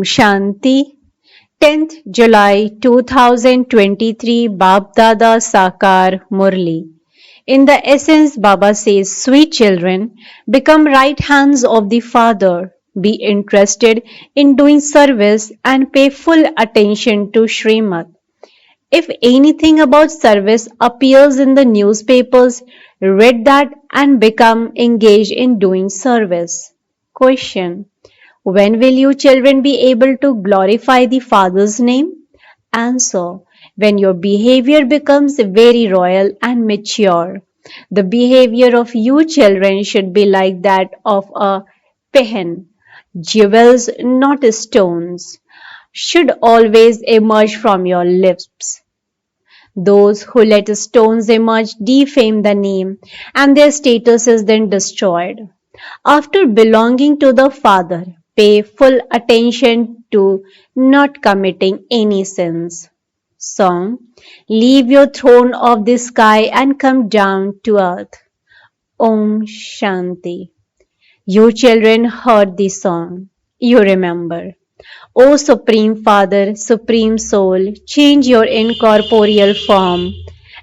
Shanti. 10th July 2023 Baapdada Sakar Murli. In the essence, Baba says, sweet children, become right hands of the Father. Be interested in doing service and pay full attention to Srimad. If anything about service appears in the newspapers, read that and become engaged in doing service. Question. When will you children be able to glorify the Father's name? Answer. When your behavior becomes very royal and mature. The behavior of you children should be like that of a pehan. Jewels, not stones, should always emerge from your lips. Those who let stones emerge defame the name, and their status is then destroyed. After belonging to the Father, pay full attention to not committing any sins. Song. Leave your throne of the sky and come down to earth. Om Shanti. You children heard the song. You remember. O Supreme Father, Supreme Soul, change your incorporeal form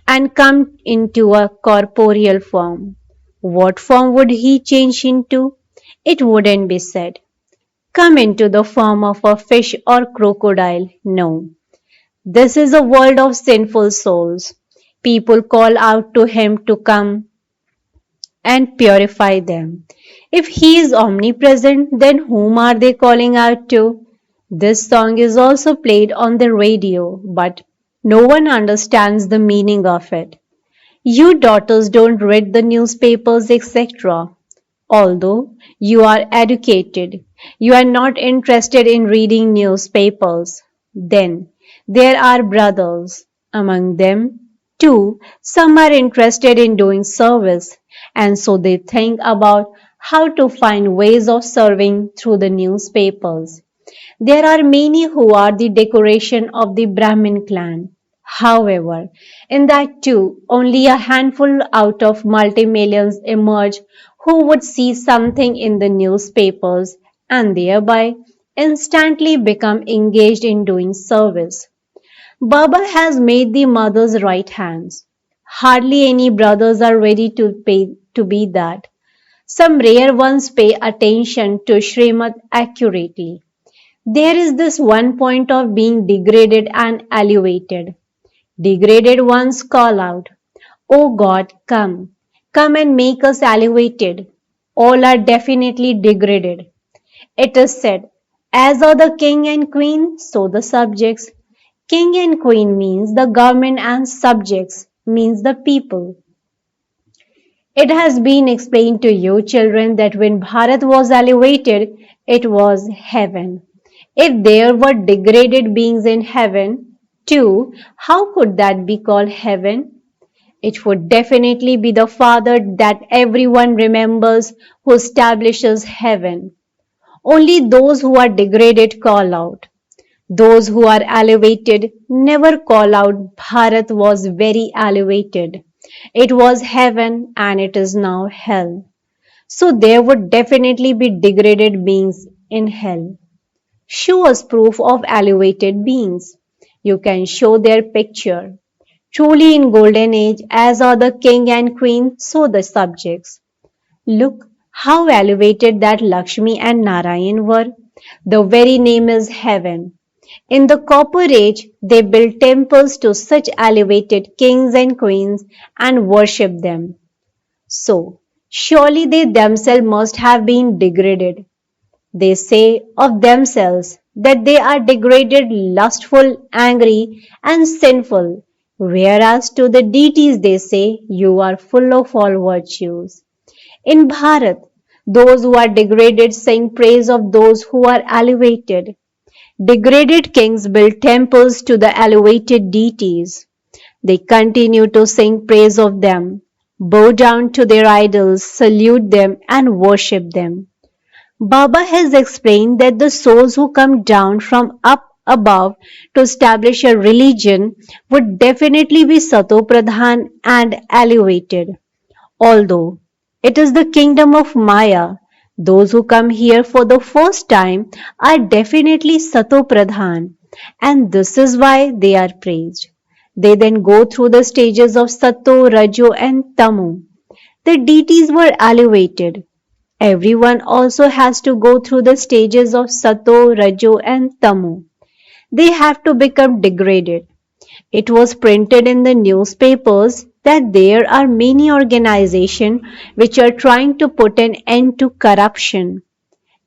and come into a corporeal form. What form would he change into? It wouldn't be said. Come into the form of a fish or crocodile. No. This is a world of sinful souls. People call out to him to come and purify them. If he is omnipresent, then whom are they calling out to? This song is also played on the radio, but no one understands the meaning of it. You daughters don't read the newspapers, etc. Although you are educated, you are not interested in reading newspapers. Then there are brothers. Among them, too, some are interested in doing service, and so they think about how to find ways of serving through the newspapers. There are many who are the decoration of the Brahmin clan. However, in that too, only a handful out of multi-millions emerge who would see something in the newspapers and thereby instantly become engaged in doing service. Baba has made the mothers right hands. Hardly any brothers are ready to be that. Some rare ones pay attention to Srimad accurately. There is this one point of being degraded and elevated. Degraded ones call out, "O God, come, come and make us elevated." All are definitely degraded. It is said, as are the king and queen, so the subjects. King and queen means the government and subjects means the people. It has been explained to you children that when Bharat was elevated, it was heaven. If there were degraded beings in heaven too, how could that be called heaven? It would definitely be the Father that everyone remembers who establishes heaven. Only those who are degraded call out. Those who are elevated never call out Bharat was very elevated. It was heaven and it is now hell. So there would definitely be degraded beings in hell. Show us proof of elevated beings. You can show their picture. Truly in golden age, as are the king and queen, so the subjects. Look how elevated that Lakshmi and Narayan were. The very name is heaven. In the copper age, they built temples to such elevated kings and queens and worshipped them. So, surely they themselves must have been degraded. They say of themselves that they are degraded, lustful, angry, and sinful, whereas to the deities they say, you are full of all virtues. In Bharat, those who are degraded sing praise of those who are elevated. Degraded kings build temples to the elevated deities. They continue to sing praise of them, bow down to their idols, salute them, and worship them. Baba has explained that the souls who come down from up above to establish a religion would definitely be Satopradhan and elevated. Although it is the kingdom of Maya, Those who come here for the first time are definitely Sato Pradhan, and this is why they are praised. They then go through the stages of Sato, Rajo, and Tamu. The deities were elevated. Everyone also has to go through the stages of Sato, Rajo, and Tamu. They have to become degraded. It was printed in the newspapers that there are many organizations which are trying to put an end to corruption.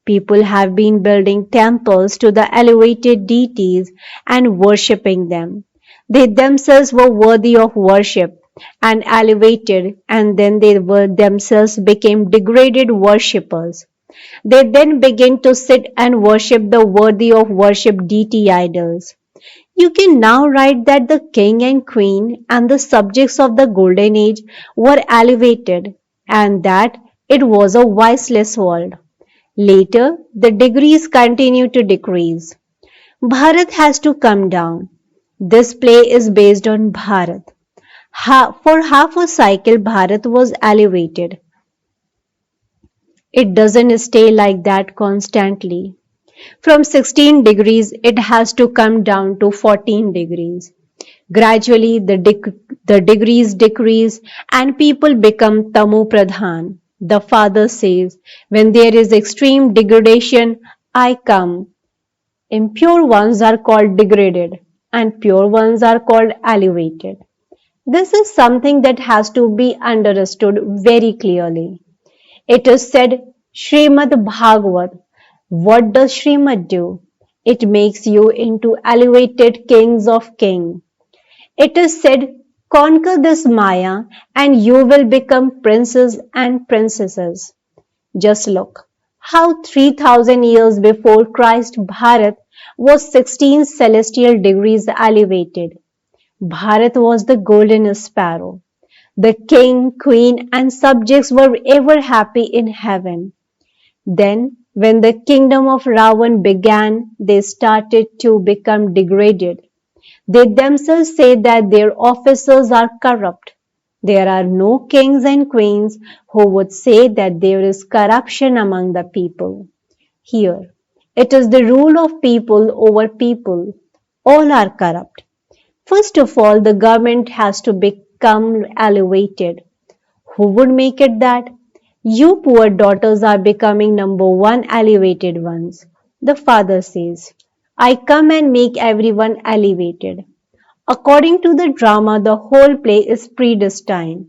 People have been building temples to the elevated deities and worshipping them. They themselves were worthy of worship and elevated, and then they were themselves became degraded worshippers. They then began to sit and worship the worthy of worship deity idols. You can now write that the king and queen and the subjects of the golden age were elevated and that it was a viceless world. Later, the degrees continue to decrease. Bharat has to come down. This play is based on Bharat. For half a cycle, Bharat was elevated. It doesn't stay like that constantly. From 16 degrees, it has to come down to 14 degrees. Gradually, the degrees decrease and people become Tamu Pradhan. The father says, when there is extreme degradation, I come. Impure ones are called degraded and pure ones are called elevated. This is something that has to be understood very clearly. It is said, Srimad Bhagavat. What does Srimad do? It makes you into elevated kings of kings. It is said, conquer this Maya and you will become princes and princesses. Just look how 3000 years before Christ Bharat was 16 celestial degrees elevated. Bharat was the golden sparrow. The king, queen and subjects were ever happy in heaven. Then, when the kingdom of Ravan began, they started to become degraded. They themselves say that their officers are corrupt. There are no kings and queens who would say that there is corruption among the people. Here, it is the rule of people over people. All are corrupt. First of all, the government has to become elevated. Who would make it that? You poor daughters are becoming number one elevated ones. The father says, I come and make everyone elevated. According to the drama, the whole play is predestined.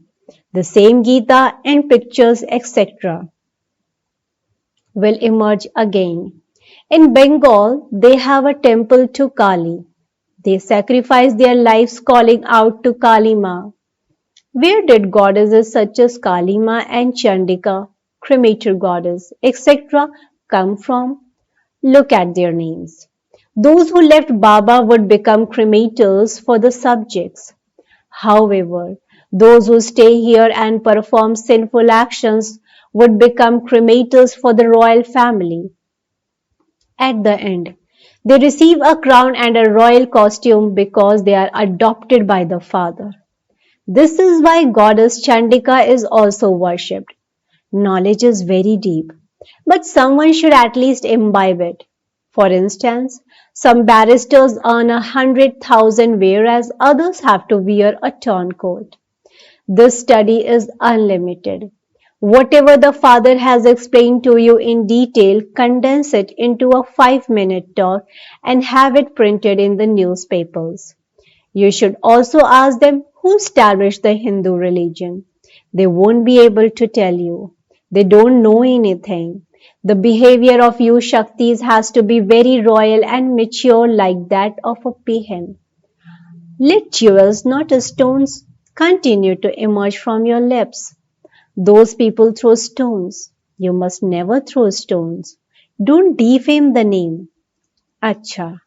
The same Gita and pictures, etc., will emerge again. In Bengal, they have a temple to Kali. They sacrifice their lives calling out to Kali Ma. Where did goddesses such as Kali Ma and Chandika, cremator goddess, etc., come from? Look at their names. Those who left Baba would become cremators for the subjects. However, those who stay here and perform sinful actions would become cremators for the royal family. At the end, they receive a crown and a royal costume because they are adopted by the father. This is why goddess Chandika is also worshipped. Knowledge is very deep, but someone should at least imbibe it. For instance, some barristers earn 100,000 whereas others have to wear a turncoat. This study is unlimited. Whatever the father has explained to you in detail, condense it into a 5-minute talk and have it printed in the newspapers. You should also ask them who established the Hindu religion. They won't be able to tell you. They don't know anything. The behavior of you Shaktis has to be very royal and mature like that of a peahen. Let jewels, not stones, continue to emerge from your lips. Those people throw stones. You must never throw stones. Don't defame the name. Acha.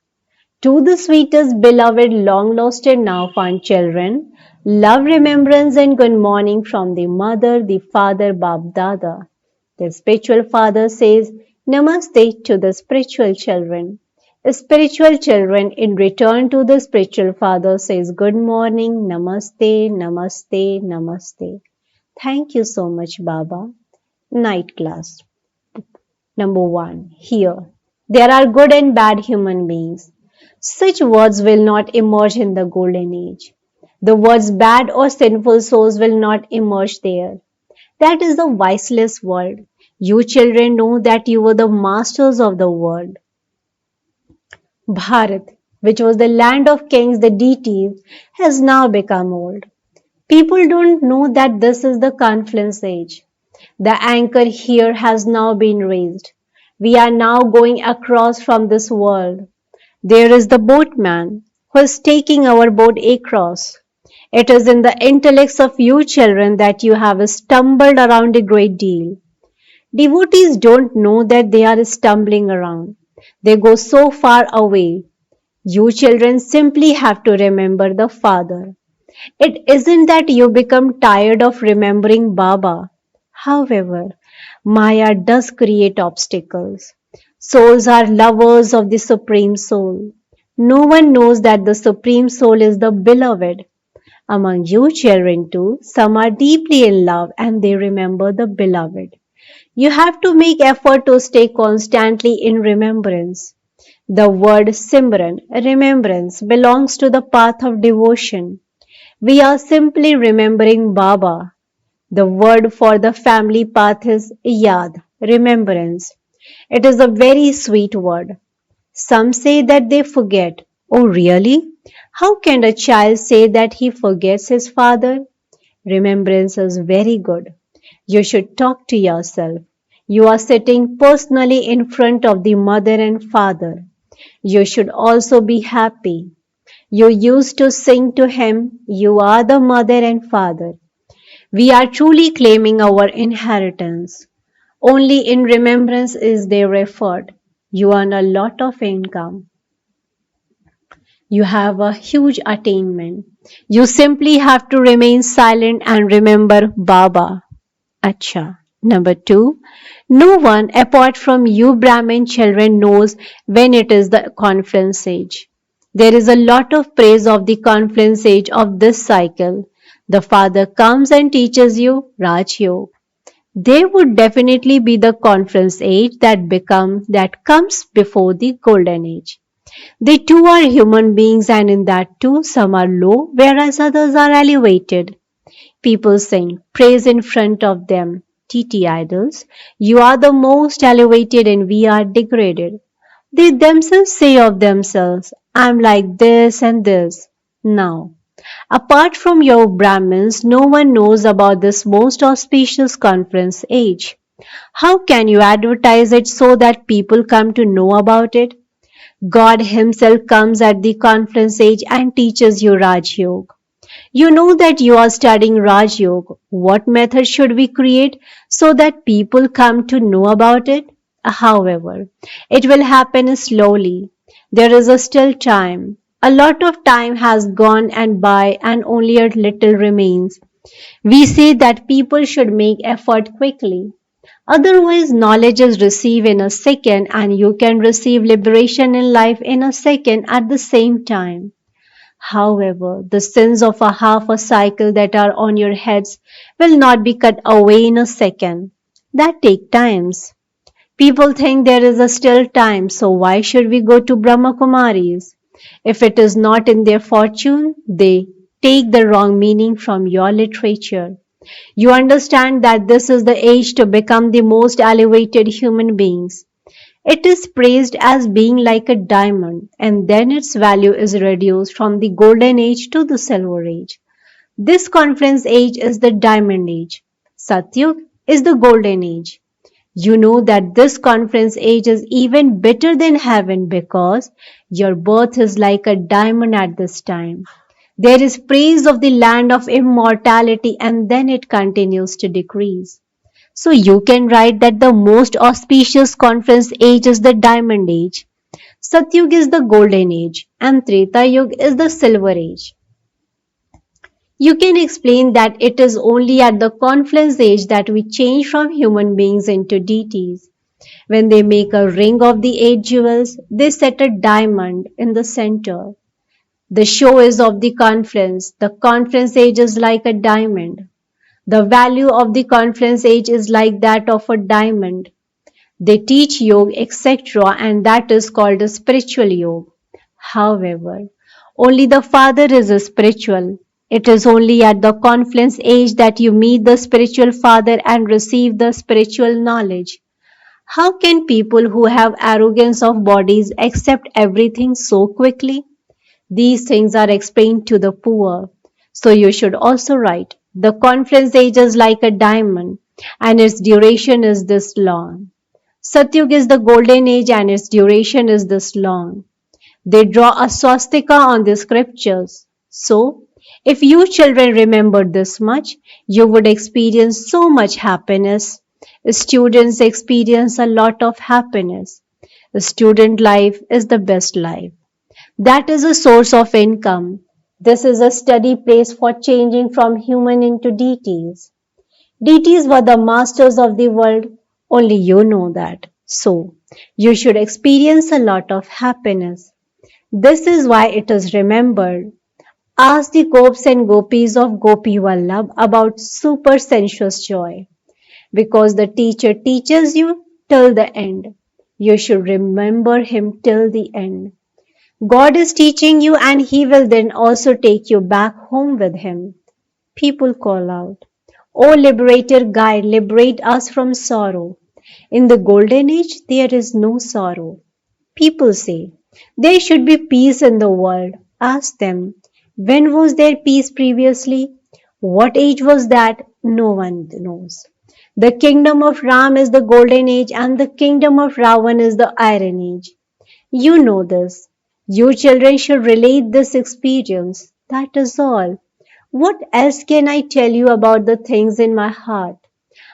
To the sweetest, beloved, long lost and now found children, love, remembrance, and good morning from the mother, the father, Baapdada. The spiritual father says, Namaste to the spiritual children. Spiritual children in return to the spiritual father says, Good morning, Namaste, Namaste, Namaste. Thank you so much, Baba. Night class. Number one, here. There are good and bad human beings. Such words will not emerge in the golden age. The words bad or sinful souls will not emerge there. That is the voiceless world. You children know that you were the masters of the world. Bharat, which was the land of kings, the deities, has now become old. People don't know that this is the confluence age. The anchor here has now been raised. We are now going across from this world. There is the boatman who is taking our boat across. It is in the intellects of you children that you have stumbled around a great deal. Devotees don't know that they are stumbling around. They go so far away. You children simply have to remember the Father. It isn't that you become tired of remembering Baba. However, Maya does create obstacles. Souls are lovers of the Supreme Soul. No one knows that the Supreme Soul is the beloved. Among you children too, some are deeply in love and they remember the beloved. You have to make effort to stay constantly in remembrance. The word Simran, remembrance, belongs to the path of devotion. We are simply remembering Baba. The word for the family path is Yad, remembrance. It is a very sweet word. Some say that they forget. Oh, really? How can a child say that he forgets his father? Remembrance is very good. You should talk to yourself. You are sitting personally in front of the mother and father. You should also be happy. You used to sing to him, You are the mother and father. We are truly claiming our inheritance. Only in remembrance is there effort. You earn a lot of income. You have a huge attainment. You simply have to remain silent and remember Baba. Acha. Number two, no one apart from you Brahmin children knows when it is the confluence age. There is a lot of praise of the confluence age of this cycle. The Father comes and teaches you Raj Yoga. There would definitely be the confluence age that comes before the golden age. They too are human beings and in that too some are low whereas others are elevated. People sing praise in front of them. TT idols, you are the most elevated and we are degraded. They themselves say of themselves, I'm like this and this. Now, apart from your Brahmins, no one knows about this most auspicious conference age. How can you advertise it so that people come to know about it? God Himself comes at the conference age and teaches you Raj Yoga. You know that you are studying Raj Yoga. What method should we create so that people come to know about it? However, it will happen slowly. There is still time. A lot of time has gone and by and only a little remains. We say that people should make effort quickly. Otherwise, knowledge is received in a second and you can receive liberation in life in a second at the same time. However, the sins of a half a cycle that are on your heads will not be cut away in a second. That take times. People think there is a still time, so why should we go to Brahma Kumaris? If it is not in their fortune, they take the wrong meaning from your literature. You understand that this is the age to become the most elevated human beings. It is praised as being like a diamond, and then its value is reduced from the golden age to the silver age. This conference age is the diamond age. Satyug is the golden age. You know that this conference age is even better than heaven because your birth is like a diamond at this time. There is praise of the land of immortality and then it continues to decrease. So you can write that the most auspicious conference age is the diamond age, Satyug is the golden age, and Treta Yuga is the silver age. You can explain that it is only at the confluence age that we change from human beings into deities. When they make a ring of the eight jewels, they set a diamond in the center. The show is of the confluence. The confluence age is like a diamond. The value of the confluence age is like that of a diamond. They teach yoga, etc., and that is called a spiritual yoga. However, only the Father is a spiritual. It is only at the confluence age that you meet the spiritual Father and receive the spiritual knowledge. How can people who have arrogance of bodies accept everything so quickly? These things are explained to the poor. So you should also write, the confluence age is like a diamond and its duration is this long. Satyug is the golden age and its duration is this long. They draw a swastika on the scriptures. So, if you children remember this much, you would experience so much happiness. Students experience a lot of happiness. The student life is the best life. That is a source of income. This is a study place for changing from human into deities. Deities were the masters of the world. Only you know that. So, you should experience a lot of happiness. This is why it is remembered. Ask the gopis and gopis of Gopi Vallabh about super sensuous joy. Because the teacher teaches you till the end. You should remember him till the end. God is teaching you and he will then also take you back home with him. People call out, O liberator guide, liberate us from sorrow. In the golden age, there is no sorrow. People say, there should be peace in the world. Ask them, when was there peace previously? What age was that? No one knows. The kingdom of Ram is the golden age and the kingdom of Ravan is the iron age. You know this. You children should relate this experience. That is all. What else can I tell you about the things in my heart?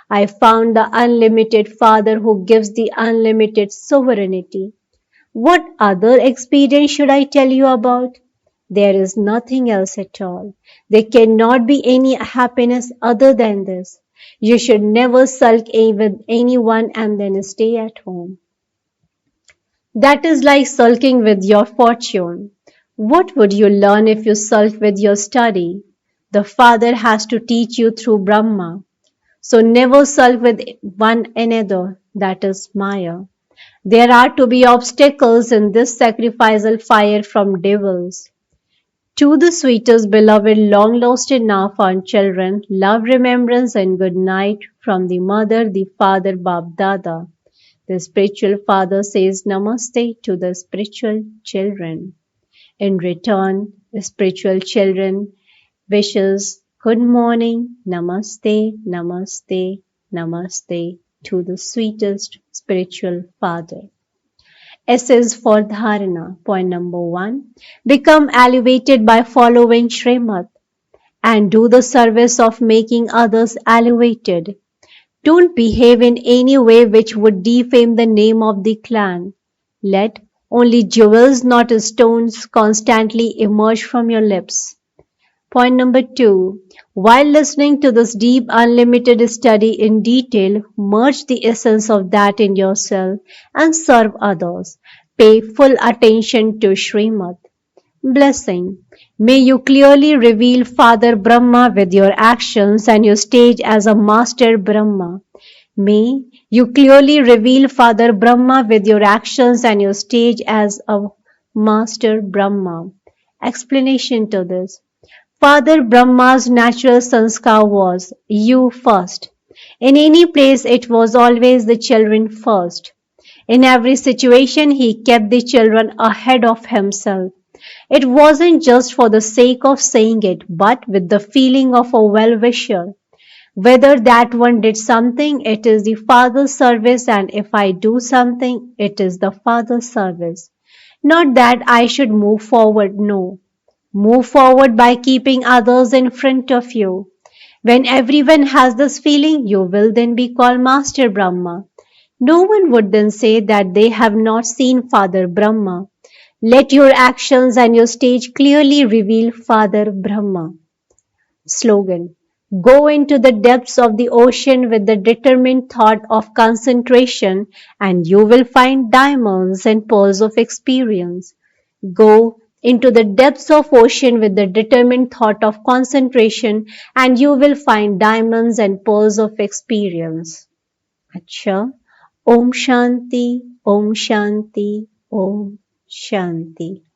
I found the unlimited Father who gives the unlimited sovereignty. What other experience should I tell you about? There is nothing else at all. There cannot be any happiness other than this. You should never sulk with anyone and then stay at home. That is like sulking with your fortune. What would you learn if you sulk with your study? The Father has to teach you through Brahma. So never sulk with one another. That is Maya. There are to be obstacles in this sacrificial fire from devils. To the sweetest beloved, long lost and now found children, love, remembrance, and good night from the mother, the father, Baapdada. The spiritual father says namaste to the spiritual children. In return, the spiritual children wishes good morning, namaste, namaste, namaste to the sweetest spiritual father. S is for dharana. Point number 1. Become elevated by following Srimad and do the service of making others elevated. Don't behave in any way which would defame the name of the clan. Let only jewels, not stones, constantly emerge from your lips. Point number 2. While listening to this deep, unlimited study in detail, merge the essence of that in yourself and serve others. Pay full attention to Srimad. Blessing. May you clearly reveal Father Brahma with your actions and your stage as a Master Brahma. May you clearly reveal Father Brahma with your actions and your stage as a Master Brahma. Explanation to this. Father Brahma's natural sanskar was you first. In any place it was always the children first. In every situation he kept the children ahead of himself. It wasn't just for the sake of saying it, but with the feeling of a well-wisher. Whether that one did something, it is the Father's service, and if I do something, it is the Father's service. Not that I should move forward, no. Move forward by keeping others in front of you. When everyone has this feeling, you will then be called Master Brahma. No one would then say that they have not seen Father Brahma. Let your actions and your stage clearly reveal Father Brahma. Slogan. Go into the depths of the ocean with the determined thought of concentration and you will find diamonds and pearls of experience. Go into the depths of ocean with the determined thought of concentration and you will find diamonds and pearls of experience. अच्छा Om Shanti, Om Shanti, Om Shanti.